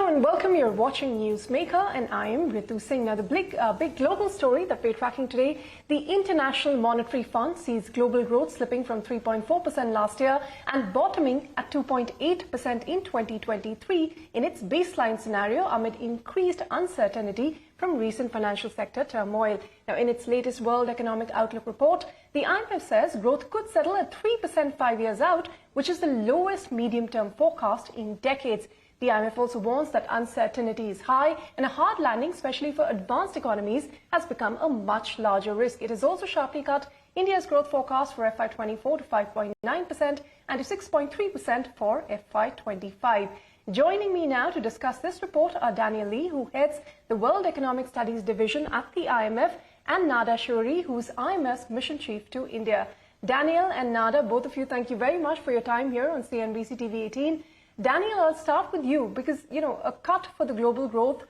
Hello and welcome. You're watching Newsmaker and I am Ritu Singh. Now the big global story that we're tracking today, the International Monetary Fund sees global growth slipping from 3.4% last year and bottoming at 2.8% in 2023 in its baseline scenario amid increased uncertainty from recent financial sector turmoil. Now, in its latest World Economic Outlook report, the IMF says growth could settle at 3% 5 years out, which is the lowest medium-term forecast in decades. The IMF also warns that uncertainty is high and a hard landing, especially for advanced economies, has become a much larger risk. It has also sharply cut India's growth forecast for FY24 to 5.9% and to 6.3% for FY25. Joining me now to discuss this report are Daniel Lee, who heads the World Economic Studies Division at the IMF, and Nada Shuri, who's IMF's Mission Chief to India. Daniel and Nada, both of you, thank you very much for your time here on CNBC-TV18. Daniel, I'll start with you because, a cut for the global growth,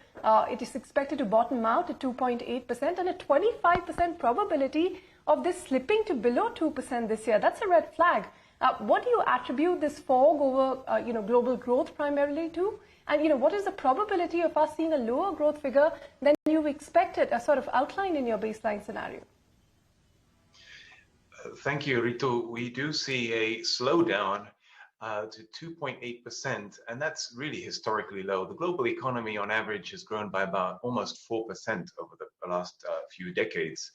it is expected to bottom out at 2.8% and a 25% probability of this slipping to below 2% this year. That's a red flag. What do you attribute this fog over, global growth primarily to? And, what is the probability of us seeing a lower growth figure than you expected, a sort of outline in your baseline scenario? Thank you, Ritu. We do see a slowdown to 2.8%, and that's really historically low. The global economy on average has grown by about almost 4% over the last few decades.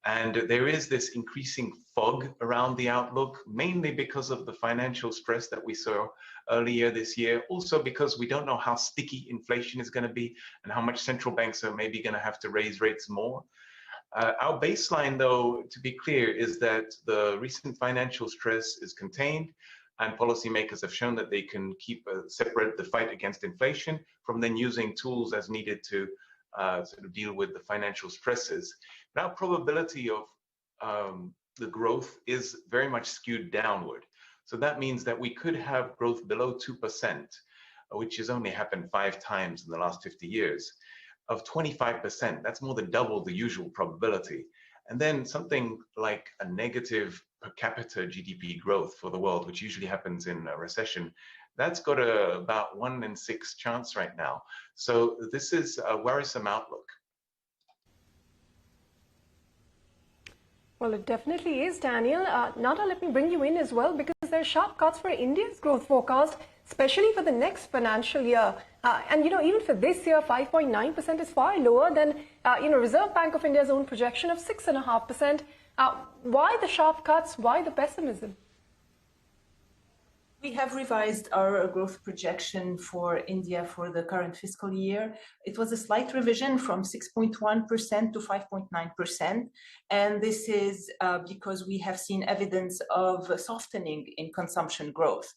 And there is this increasing fog around the outlook, mainly because of the financial stress that we saw earlier this year. Also because we don't know how sticky inflation is going to be and how much central banks are maybe going to have to raise rates more. Our baseline, though, to be clear, is that the recent financial stress is contained, and policymakers have shown that they can separate the fight against inflation from then using tools as needed to sort of deal with the financial stresses. Now, probability of the growth is very much skewed downward. So that means that we could have growth below 2%, which has only happened 5 times in the last 50 years, of 25%. That's more than double the usual probability. And then something like a negative per capita GDP growth for the world, which usually happens in a recession, that's got about 1 in 6 chance right now. So this is a worrisome outlook. Well, it definitely is, Daniel. Nada, let me bring you in as well, because there are sharp cuts for India's growth forecast, especially for the next financial year. And, even for this year, 5.9% is far lower than, Reserve Bank of India's own projection of 6.5%. Why the sharp cuts? Why the pessimism? We have revised our growth projection for India for the current fiscal year. It was a slight revision from 6.1% to 5.9%. And this is because we have seen evidence of softening in consumption growth.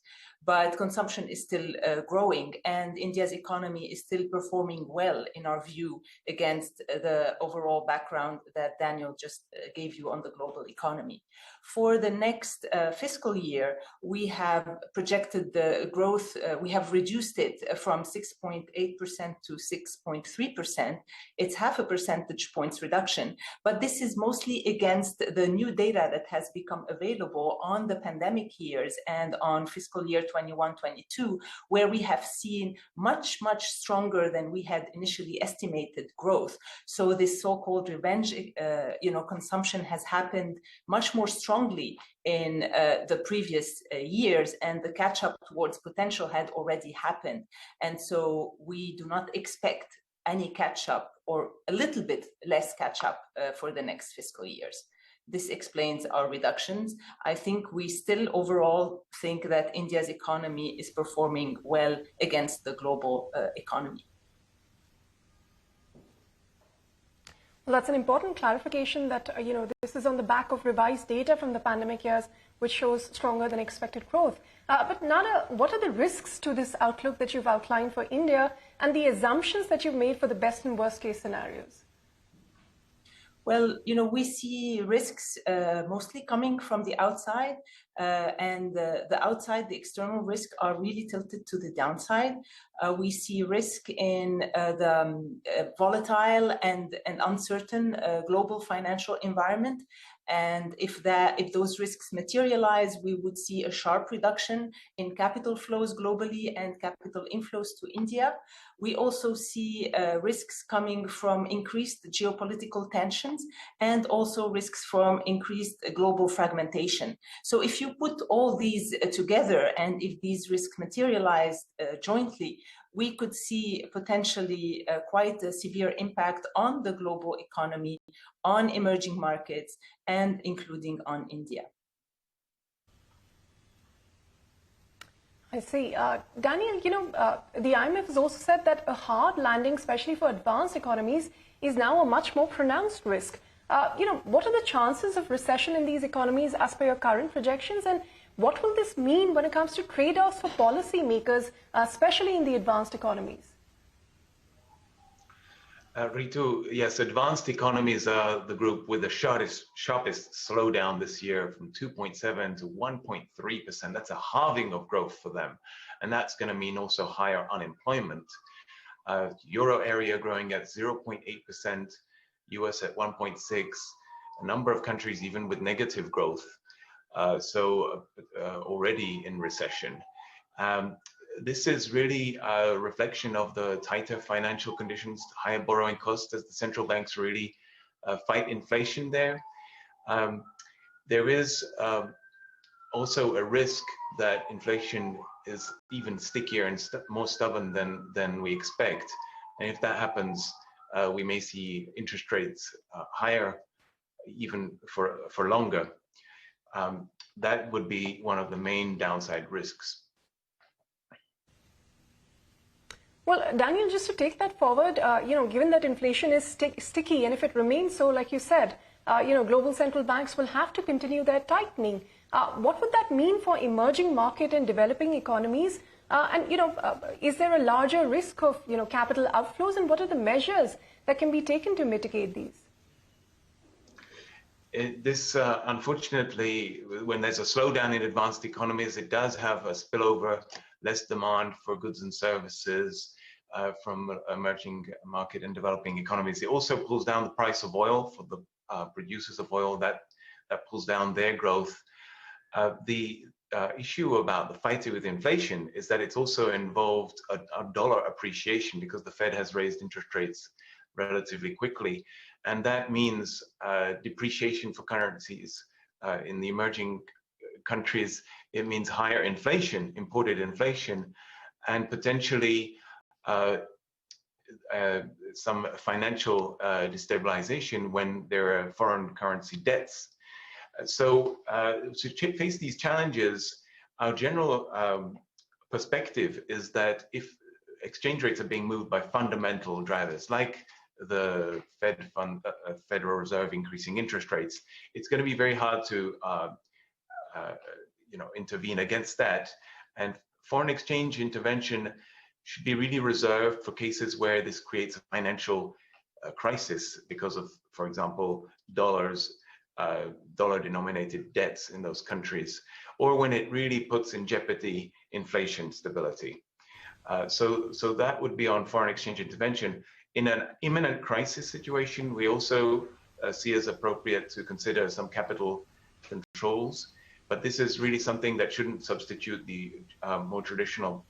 But consumption is still growing, and India's economy is still performing well, in our view, against the overall background that Daniel just gave you on the global economy. For the next fiscal year, we have projected the growth, we have reduced it from 6.8% to 6.3%. It's 0.5 percentage points reduction, but this is mostly against the new data that has become available on the pandemic years and on fiscal year 21-22, where we have seen much stronger than we had initially estimated growth. So this so-called revenge, consumption has happened much more strongly in the previous years, and the catch-up towards potential had already happened. And so we do not expect any catch-up or a little bit less catch-up for the next fiscal years. This explains our reductions. I think we still overall think that India's economy is performing well against the global economy. Well, that's an important clarification that, this is on the back of revised data from the pandemic years, which shows stronger than expected growth. But Nada, what are the risks to this outlook that you've outlined for India and the assumptions that you've made for the best and worst case scenarios? Well, we see risks mostly coming from the outside, and the outside, the external risks are really tilted to the downside. We see risk in the volatile and uncertain global financial environment, And if those risks materialize, we would see a sharp reduction in capital flows globally and capital inflows to India. We also see risks coming from increased geopolitical tensions and also risks from increased global fragmentation. So if you put all these together, and if these risks materialize jointly, we could see potentially quite a severe impact on the global economy, on emerging markets, and including on India. I see. Daniel, the IMF has also said that a hard landing, especially for advanced economies, is now a much more pronounced risk. What are the chances of recession in these economies as per your current projections, and what will this mean when it comes to trade-offs for policymakers, especially in the advanced economies? Ritu, yes, advanced economies are the group with the sharpest slowdown this year, from 2.7 to 1.3%. That's a halving of growth for them. And that's going to mean also higher unemployment. Euro area growing at 0.8%, US at 1.6%, a number of countries even with negative growth. Already in recession. This is really a reflection of the tighter financial conditions, higher borrowing costs as the central banks really fight inflation there. There is also a risk that inflation is even stickier and more stubborn than we expect. And if that happens, we may see interest rates higher even for longer. That would be one of the main downside risks. Well, Daniel, just to take that forward, given that inflation is sticky, and if it remains so, like you said, global central banks will have to continue their tightening. What would that mean for emerging market and developing economies? Is there a larger risk of, capital outflows, and what are the measures that can be taken to mitigate these? This, unfortunately, when there's a slowdown in advanced economies, it does have a spillover, less demand for goods and services from emerging market and developing economies. It also pulls down the price of oil for the producers of oil, that pulls down their growth. The issue about the fight with inflation is that it's also involved a dollar appreciation because the Fed has raised interest rates relatively quickly. And that means depreciation for currencies in the emerging countries. It means higher inflation, imported inflation, and potentially some financial destabilization when there are foreign currency debts. So to face these challenges, our general perspective is that if exchange rates are being moved by fundamental drivers like the Federal Reserve increasing interest rates, it's going to be very hard to intervene against that. And foreign exchange intervention should be really reserved for cases where this creates a financial crisis because of, for example, dollar-denominated debts in those countries, or when it really puts in jeopardy inflation stability. So that would be on foreign exchange intervention. In an imminent crisis situation, we also see as appropriate to consider some capital controls, but this is really something that shouldn't substitute the more traditional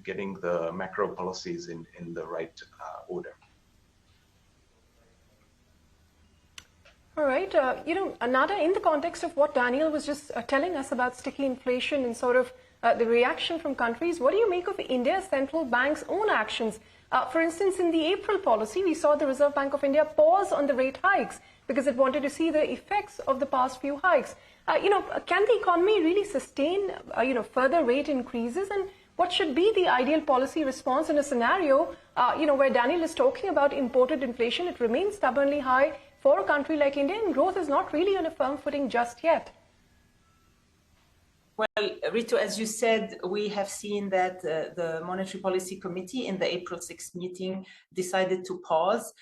getting the macro policies in the right order. All right, Nada, in the context of what Daniel was just telling us about sticky inflation and sort of the reaction from countries, what do you make of India's central bank's own actions? For instance, in the April policy, we saw the Reserve Bank of India pause on the rate hikes because it wanted to see the effects of the past few hikes. Can the economy really sustain, further rate increases? And what should be the ideal policy response in a scenario, where Daniel is talking about imported inflation? It remains stubbornly high for a country like India, and growth is not really on a firm footing just yet. Well, Ritu, as you said, we have seen that the Monetary Policy Committee in the April 6th meeting decided to pause.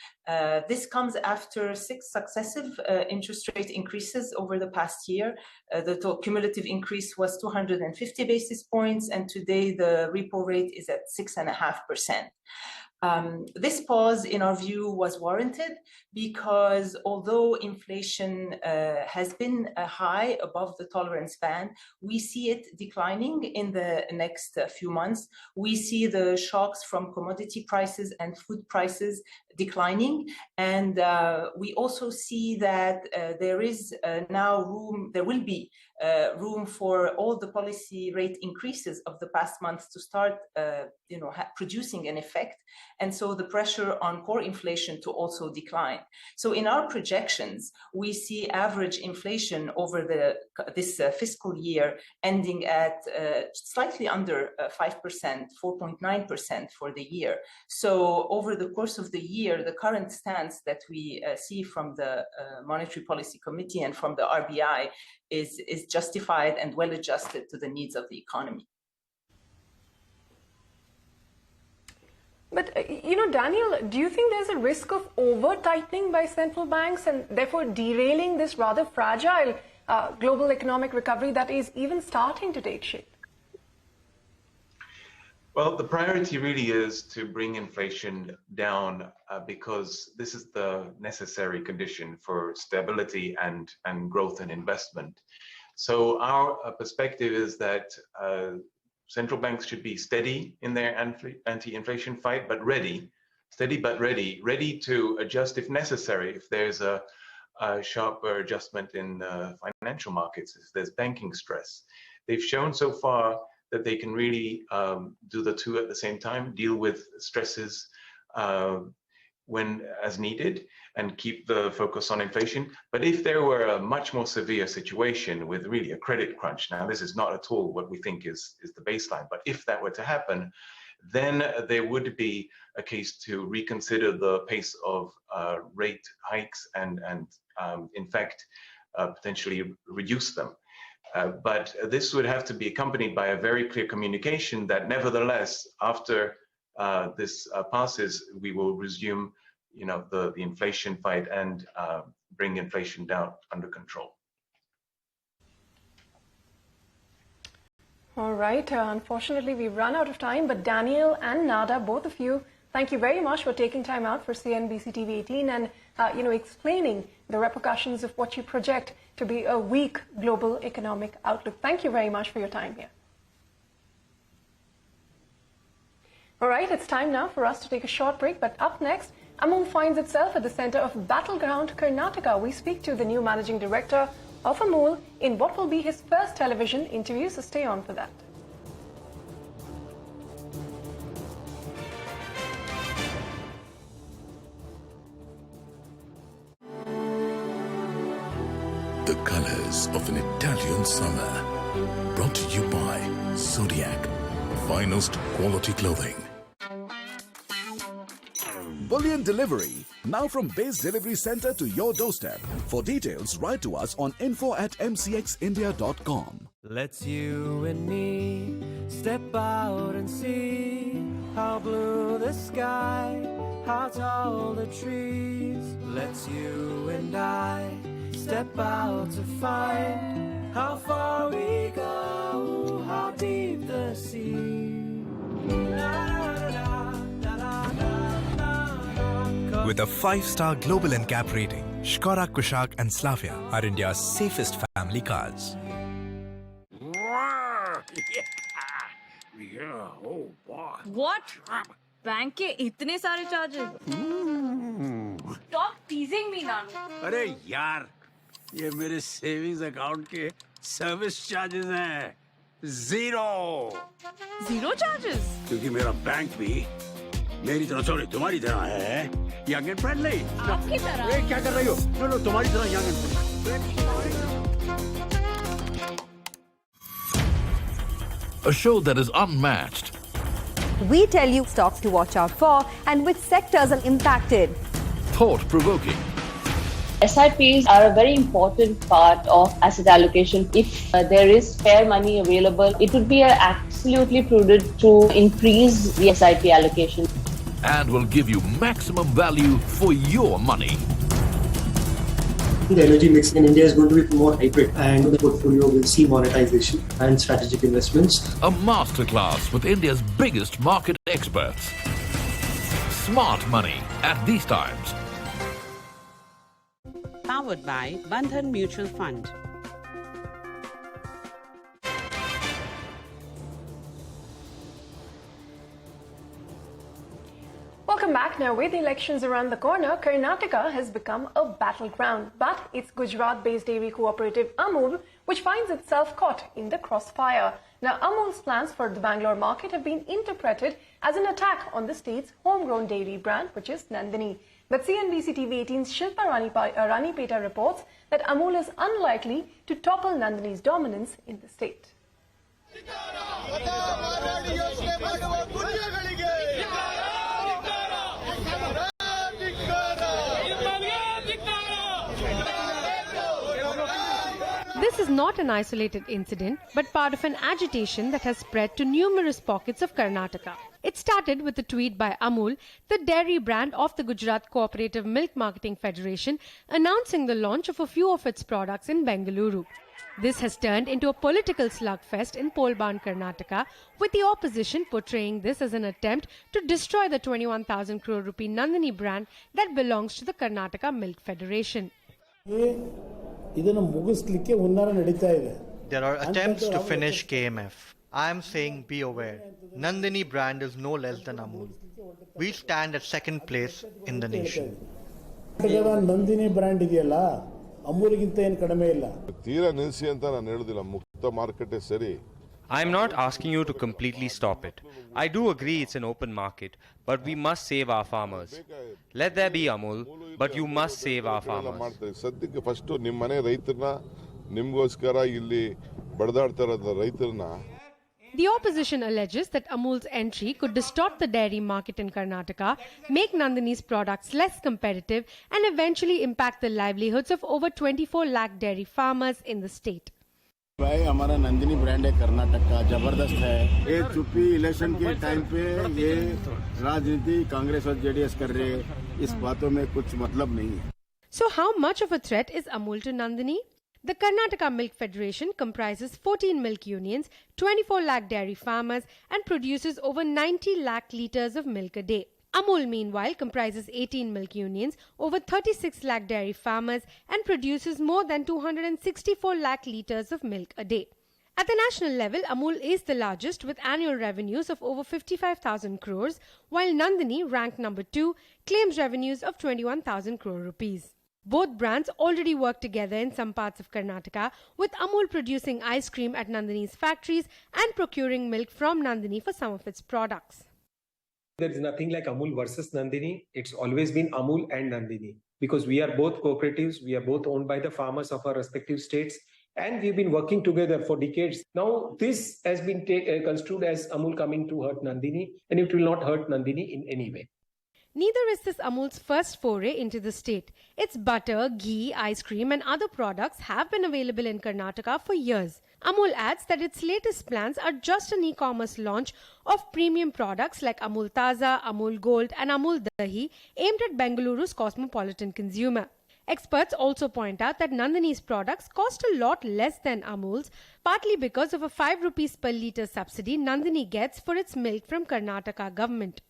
This comes after 6 successive interest rate increases over the past year. The cumulative increase was 250 basis points, and today the repo rate is at 6.5%. This pause, in our view, was warranted because although inflation has been high above the tolerance band, we see it declining in the next few months. We see the shocks from commodity prices and food prices declining, and we also see that there is now room, there will be room for all the policy rate increases of the past months to start producing an effect, and so the pressure on core inflation to also decline. So in our projections, we see average inflation over this fiscal year ending at slightly under 5%, 4.9% for the year. So over the course of the year, the current stance that we see from the Monetary Policy Committee and from the RBI is justified and well adjusted to the needs of the economy. But, Daniel, do you think there's a risk of over-tightening by central banks and therefore derailing this rather fragile global economic recovery that is even starting to take shape? Well, the priority really is to bring inflation down because this is the necessary condition for stability and growth and investment. So our perspective is that central banks should be steady in their anti-inflation fight, but ready, steady but ready to adjust if necessary, if there's a sharper adjustment in financial markets, if there's banking stress. They've shown so far that they can really do the two at the same time, deal with stresses when as needed and keep the focus on inflation. But if there were a much more severe situation with really a credit crunch, now this is not at all what we think is the baseline, but if that were to happen, then there would be a case to reconsider the pace of rate hikes and in fact, potentially reduce them. But this would have to be accompanied by a very clear communication that nevertheless, after this passes, we will resume the inflation fight and bring inflation down under control. All right. Unfortunately, we've run out of time, but Daniel and Nada, both of you, thank you very much for taking time out for CNBC-TV18 and explaining the repercussions of what you project to be a weak global economic outlook. Thank you very much for your time here. All right, it's time now for us to take a short break, but up next, Amul finds itself at the center of battleground Karnataka. We speak to the new managing director of Amul in what will be his first television interview, so stay on for that. The colors of an Italian summer, brought to you by Zodiac, finest quality clothing. Bullion delivery, now from Base Delivery Center to your doorstep. For details, write to us on info@mcxindia.com. Let's you and me step out and see how blue the sky, how tall the trees. Let's you and I step out to find how far we go, how deep the sea. With a 5-star global NCAP rating, Škoda Kushaq and Slavia are India's safest family cars. What? Bank के इतने सारे charges? Stop teasing me, Nanu. अरे यार, ये मेरे savings account के service charges हैं, zero charges? क्योंकि मेरा बैंक भी मेरी तरह, सॉरी तुम्हारी तरह है, यंग एंड फ्रेंडली। आपकी तरह? अरे क्या कर रही हो? नो तुम्हारी तरह young and friendly. A show that is unmatched. We tell you stocks to watch out for and which sectors are impacted. Thought-provoking. SIPs are a very important part of asset allocation. If there is spare money available, it would be absolutely prudent to increase the SIP allocation. And will give you maximum value for your money. The energy mix in India is going to be more hybrid, and the portfolio will see monetization and strategic investments. A masterclass with India's biggest market experts. smart money at these times. Powered by Bandhan Mutual Fund. Welcome back. Now, with the elections around the corner, Karnataka has become a battleground. But it's Gujarat-based dairy cooperative Amul which finds itself caught in the crossfire. Now, Amul's plans for the Bangalore market have been interpreted as an attack on the state's homegrown dairy brand, which is Nandini. But CNBC-TV18's Shilpa Ranipeta reports that Amul is unlikely to topple Nandini's dominance in the state. This is not an isolated incident, but part of an agitation that has spread to numerous pockets of Karnataka. It started with a tweet by Amul, the dairy brand of the Gujarat Cooperative Milk Marketing Federation, announcing the launch of a few of its products in Bengaluru. This has turned into a political slugfest in Polban, Karnataka, with the opposition portraying this as an attempt to destroy the 21,000 crore rupee Nandini brand that belongs to the Karnataka Milk Federation. There are attempts to finish KMF. I am saying be aware. Nandini brand is no less than Amul. We stand at second place in the nation. Nandini brand ideyalla Amulgiಂತ ಏನು ಕಡಿಮೆ ಇಲ್ಲ. ತೀರಾ ನಿಲ್ಲಿಸಿ ಅಂತ ನಾನು ಹೇಳುದಿಲ್ಲ. ಮುಕ್ತ ಮಾರುಕಟ್ಟೆ ಸರಿ. I am not asking you to completely stop it. I do agree it's an open market, but we must save our farmers. Let there be Amul, but you must save our farmers. ಸದ್ಯಕ್ಕೆ first ನಿಮ್ಮ ಮನೆ ರೈತರನ್ನ ನಿಮಗೋಸ್ಕರ ಇಲ್ಲಿ ಬಡದಾಡ್ತಾ ಇರೋ ರೈತರನ್ನ. The opposition alleges that Amul's entry could distort the dairy market in Karnataka, make Nandini's products less competitive, and eventually impact the livelihoods of over 24 lakh dairy farmers in the state. भाई हमारा Nandini brand है कर्नाटक का जबरदस्त है। ये चुप्पी election के time पे ये राजनीति कांग्रेस और जेडीएस कर रहे हैं, इस बातों में कुछ मतलब नहीं है। So how much of a threat is Amul to Nandini? The Karnataka Milk Federation comprises 14 milk unions, 24 lakh dairy farmers, and produces over 90 lakh litres of milk a day. Amul, meanwhile, comprises 18 milk unions, over 36 lakh dairy farmers, and produces more than 264 lakh litres of milk a day. At the national level, Amul is the largest with annual revenues of over 55,000 crores, while Nandini, ranked number 2, claims revenues of 21,000 crore rupees. Both brands already work together in some parts of Karnataka, with Amul producing ice cream at Nandini's factories and procuring milk from Nandini for some of its products. There is nothing like Amul versus Nandini. It's always been Amul and Nandini because we are both cooperatives. We are both owned by the farmers of our respective states, and we've been working together for decades. Now, this has been construed as Amul coming to hurt Nandini, and it will not hurt Nandini in any way. Neither is this Amul's first foray into the state. Its butter, ghee, ice cream and other products have been available in Karnataka for years. Amul adds that its latest plans are just an e-commerce launch of premium products like Amul Taza, Amul Gold and Amul Dahi aimed at Bengaluru's cosmopolitan consumer. Experts also point out that Nandini's products cost a lot less than Amul's, partly because of a 5 rupees per litre subsidy Nandini gets for its milk from Karnataka government.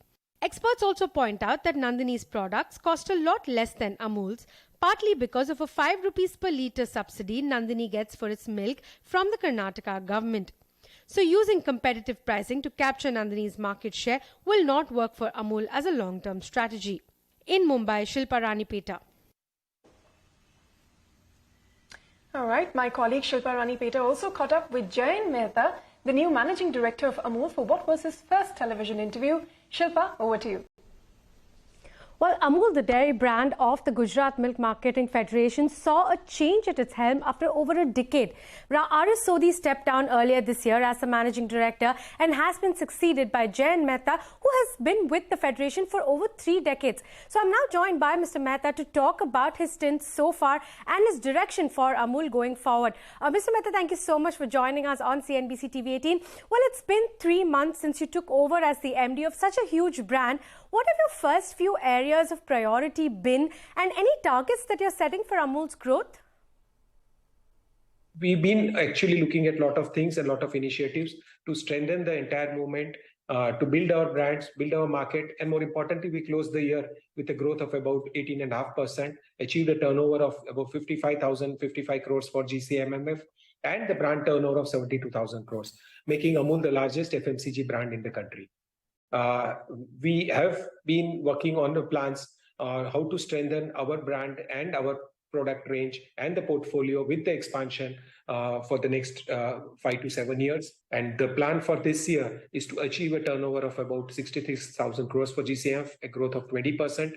Experts also point out that Nandini's products cost a lot less than Amul's, partly because of a 5 rupees per litre subsidy Nandini gets for its milk from the Karnataka government. So using competitive pricing to capture Nandini's market share will not work for Amul as a long-term strategy. In Mumbai, Shilpa Ranipeta. All right, my colleague Shilpa Ranipeta also caught up with Jayen Mehta, the new managing director of Amul, for what was his first television interview. Shilpa, over to you. Well, Amul, the dairy brand of the Gujarat Milk Marketing Federation, saw a change at its helm after over a decade. R.S. Sodhi stepped down earlier this year as the managing director and has been succeeded by Jayen Mehta, who has been with the federation for over 3 decades. So I'm now joined by Mr. Mehta to talk about his stint so far and his direction for Amul going forward. Mr. Mehta, thank you so much for joining us on CNBC-TV18. Well, it's been 3 months since you took over as the MD of such a huge brand. What have your first few areas of priority been, and any targets that you're setting for Amul's growth? We've been actually looking at a lot of things and a lot of initiatives. to strengthen the entire movement, to build our brands, build our market, and more importantly, we closed the year with a growth of about 18.5%, achieved a turnover of about 55 crores for GCMMF, and the brand turnover of 72,000 crores, making Amul the largest FMCG brand in the country. We have been working on the plans how to strengthen our brand and our product range and the portfolio with the expansion for the next 5 to 7 years. And the plan for this year is to achieve a turnover of about 66,000 crores for GCF, a growth of 20%.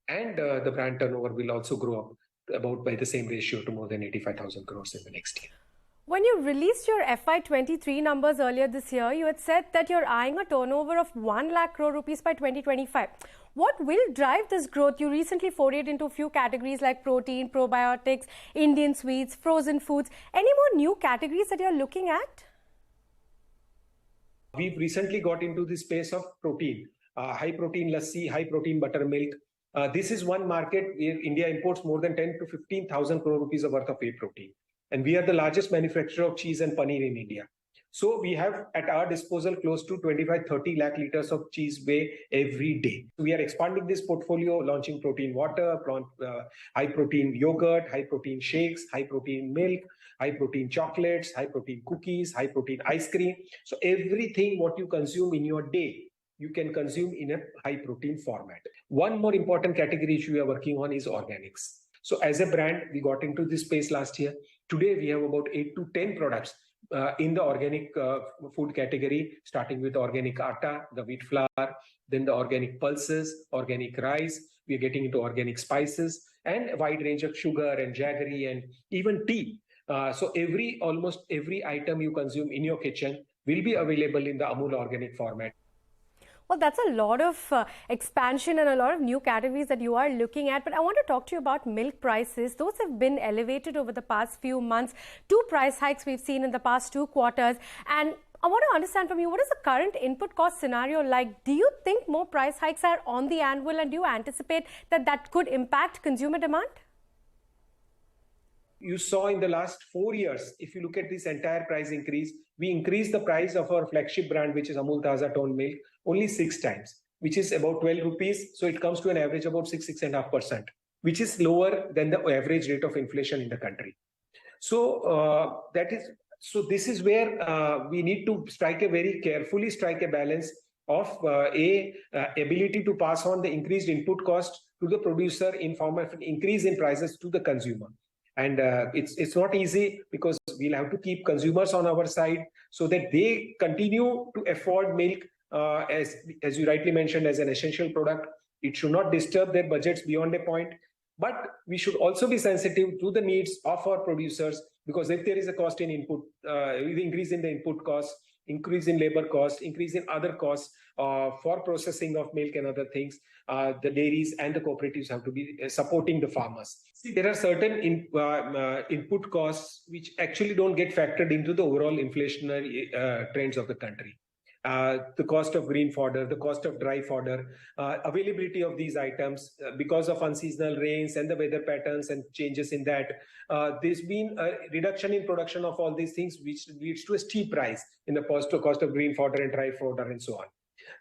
And the brand turnover will also grow up about by the same ratio to more than 85,000 crores in the next year. When you released your FY23 numbers earlier this year, you had said that you're eyeing a turnover of 1 lakh crore rupees by 2025. What will drive this growth? You recently forayed into a few categories like protein, probiotics, Indian sweets, frozen foods. Any more new categories that you're looking at? We've recently got into the space of protein, high protein lassi, high protein buttermilk. This is one market where India imports more than 10 to 15,000 crore rupees worth of whey protein. And we are the largest manufacturer of cheese and paneer in India. So we have at our disposal close to 25-30 lakh liters of cheese whey every day. We are expanding this portfolio, launching protein water, high protein yogurt, high protein shakes, high protein milk, high protein chocolates, high protein cookies, high protein ice cream. So everything what you consume in your day, you can consume in a high protein format. One more important category which we are working on is organics. So as a brand, we got into this space last year. Today, we have about 8 to 10 products in the organic food category, starting with organic atta, the wheat flour, then the organic pulses, organic rice. We are getting into organic spices and a wide range of sugar and jaggery and even tea. So almost every item you consume in your kitchen will be available in the Amul organic format. Well, that's a lot of expansion and a lot of new categories that you are looking at. But I want to talk to you about milk prices. Those have been elevated over the past few months. 2 price hikes we've seen in the past 2 quarters. And I want to understand from you, what is the current input cost scenario like? Do you think more price hikes are on the anvil, and do you anticipate that that could impact consumer demand? You saw in the last 4 years, if you look at this entire price increase, we increased the price of our flagship brand, which is Amul Taza Toned Milk, only 6 times, which is about 12 rupees. So it comes to an average about 6.5%, which is lower than the average rate of inflation in the country. So this is where we need to carefully strike a balance of ability to pass on the increased input cost to the producer in form of an increase in prices to the consumer. And it's not easy, because we'll have to keep consumers on our side so that they continue to afford milk, as you rightly mentioned, as an essential product. It should not disturb their budgets beyond a point. But we should also be sensitive to the needs of our producers, because if there is a cost in input, increase in the input costs, increase in labor costs, increase in other costs for processing of milk and other things, the dairies and the cooperatives have to be supporting the farmers. See, there are certain input costs which actually don't get factored into the overall inflationary trends of the country. The cost of green fodder, the cost of dry fodder, availability of these items because of unseasonal rains and the weather patterns and changes in that. There's been a reduction in production of all these things, which leads to a steep rise in the cost of green fodder and dry fodder and so on.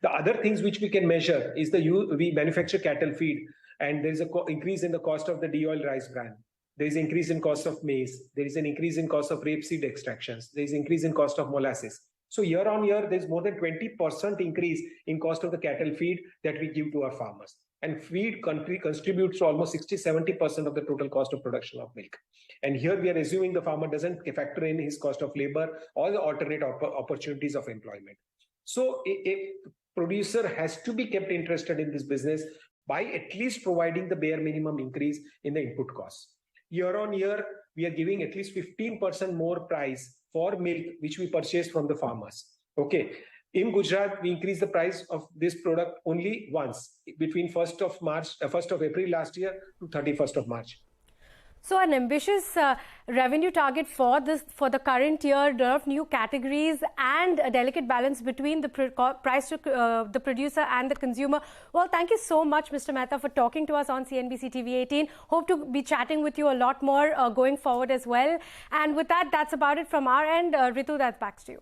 The other things which we can measure is we manufacture cattle feed, and there is an increase in the cost of the de-oiled rice bran. There is an increase in cost of maize. There is an increase in cost of rapeseed extractions. There is an increase in cost of molasses. So year on year, there's more than 20% increase in cost of the cattle feed that we give to our farmers. And feed contributes to almost 60-70% of the total cost of production of milk. And here we are assuming the farmer doesn't factor in his cost of labor or the alternate opportunities of employment. So a producer has to be kept interested in this business by at least providing the bare minimum increase in the input costs. Year on year, we are giving at least 15% more price for milk, which we purchase from the farmers. Okay. In Gujarat, we increased the price of this product only once, between 1st of April last year to 31st of March. So an ambitious revenue target for the current year, a lot of new categories and a delicate balance between the price to the producer and the consumer. Well, thank you so much, Mr. Mehta, for talking to us on CNBC-TV18. Hope to be chatting with you a lot more going forward as well. And with that, that's about it from our end. Ritu, that's back to you.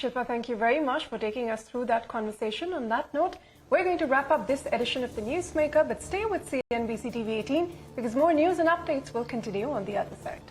Shilpa, thank you very much for taking us through that conversation. On that note, we're going to wrap up this edition of the Newsmaker, but stay with CNBC-TV18 because more news and updates will continue on the other side.